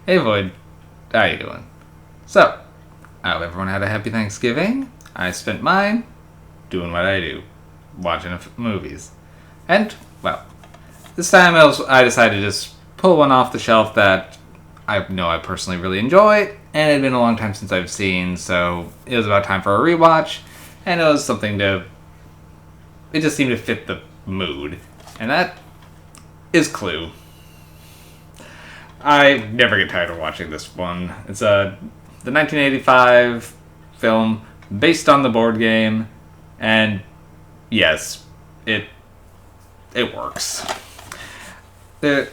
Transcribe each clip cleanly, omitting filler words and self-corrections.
Hey Void, how you doing? So, I hope everyone had a happy Thanksgiving. I spent mine doing what I do, watching movies. And, well, this time I decided to just pull one off the shelf that I know I personally really enjoy, and it had been a long time since I've seen, so it was about time for a rewatch, and it was something to... It just seemed to fit the mood, and that is Clue. I never get tired of watching this one. It's the 1985 film based on the board game, and yes, it works. There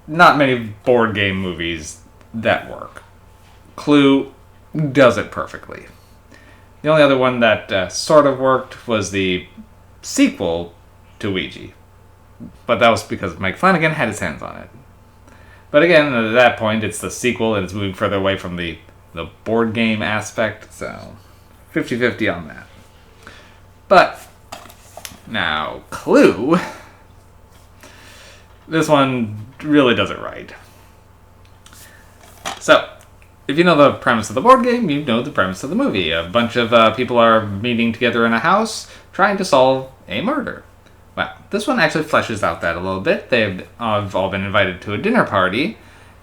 not many board game movies that work. Clue does it perfectly. The only other one that sort of worked was the sequel to Ouija, but that was because Mike Flanagan had his hands on it. But again, at that point, it's the sequel and it's moving further away from the board game aspect, so 50-50 on that. But, now, Clue, this one really does it right. So, if you know the premise of the board game, you know the premise of the movie. A bunch of people are meeting together in a house, trying to solve a murder. Well, this one actually fleshes out that a little bit. They've all been invited to a dinner party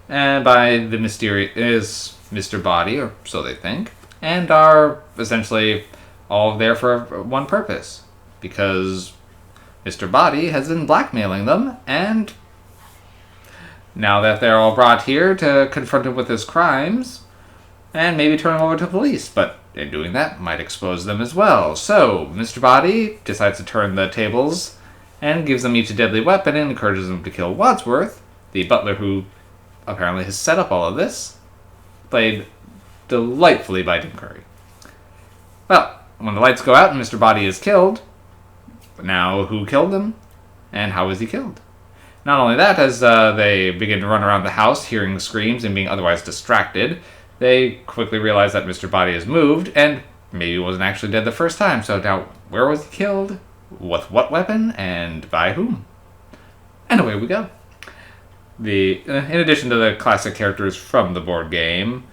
by the mysterious Mr. Body, or so they think, and are essentially all there for one purpose. Because Mr. Body has been blackmailing them, and now that they're all brought here to confront him with his crimes, and maybe turn him over to police, but in doing that might expose them as well. So, Mr. Body decides to turn the tables and gives them each a deadly weapon and encourages them to kill Wadsworth, the butler who apparently has set up all of this, played delightfully by Tim Curry. Well, when the lights go out and Mr. Body is killed, now who killed him, and how was he killed? Not only that, as they begin to run around the house, hearing screams and being otherwise distracted, they quickly realize that Mr. Body has moved, and maybe wasn't actually dead the first time, so now where was he killed? With what weapon, and by whom? And away we go. In addition to the classic characters from the board game,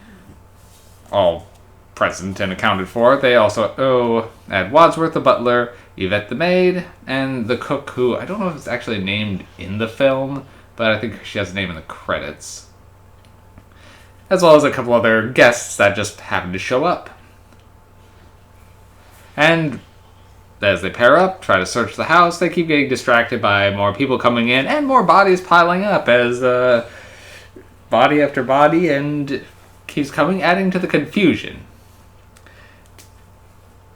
all present and accounted for, they also add Wadsworth the butler, Yvette the maid, and the cook, who I don't know if it's actually named in the film, but I think she has a name in the credits. As well as a couple other guests that just happen to show up. And as they pair up, try to search the house, they keep getting distracted by more people coming in and more bodies piling up as body after body and keeps coming, adding to the confusion.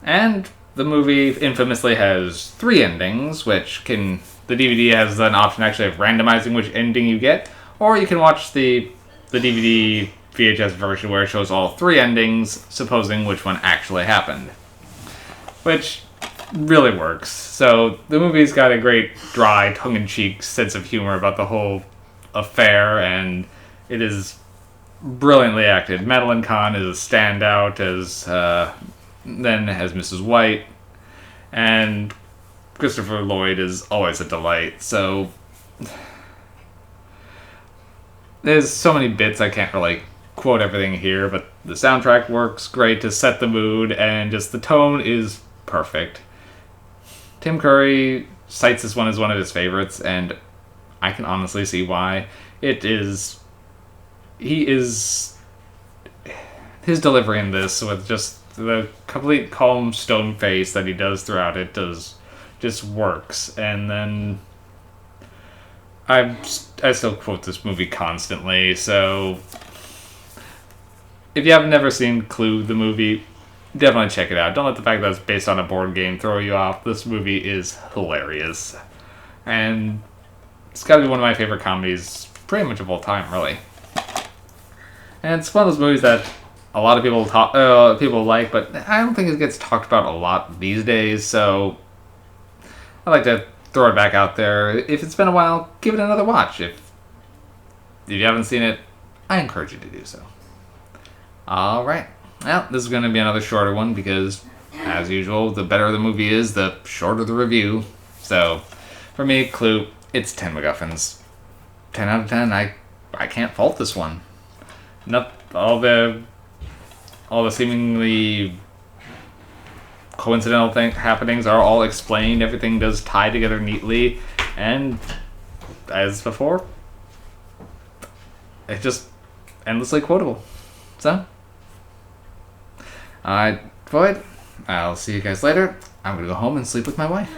And the movie infamously has 3 endings, which the DVD has an option actually of randomizing which ending you get, or you can watch the DVD VHS version where it shows all 3 endings, supposing which one actually happened. Which really works. So the movie's got a great dry, tongue-in-cheek sense of humor about the whole affair, and it is brilliantly acted. Madeline Kahn is a standout as Mrs. White, and Christopher Lloyd is always a delight. So there's so many bits I can't really quote everything here, but the soundtrack works great to set the mood, and just the tone is perfect. Tim Curry cites this one as one of his favorites, and I can honestly see why. His delivery in this, with just the complete calm stone face that he does throughout it, just works. And then I still quote this movie constantly, so if you have never seen Clue, the movie, definitely check it out. Don't let the fact that it's based on a board game throw you off. This movie is hilarious. And it's got to be one of my favorite comedies pretty much of all time, really. And it's one of those movies that a lot of people like, but I don't think it gets talked about a lot these days, so I like to throw it back out there. If it's been a while, give it another watch. If you haven't seen it, I encourage you to do so. Alright. Well, this is going to be another shorter one because, as usual, the better the movie is, the shorter the review. So, for me, Clue, it's 10 MacGuffins. 10 out of 10. I can't fault this one. Not all the seemingly coincidental happenings are all explained. Everything does tie together neatly, and as before, it's just endlessly quotable. So, alright, Void, I'll see you guys later. I'm gonna go home and sleep with my wife.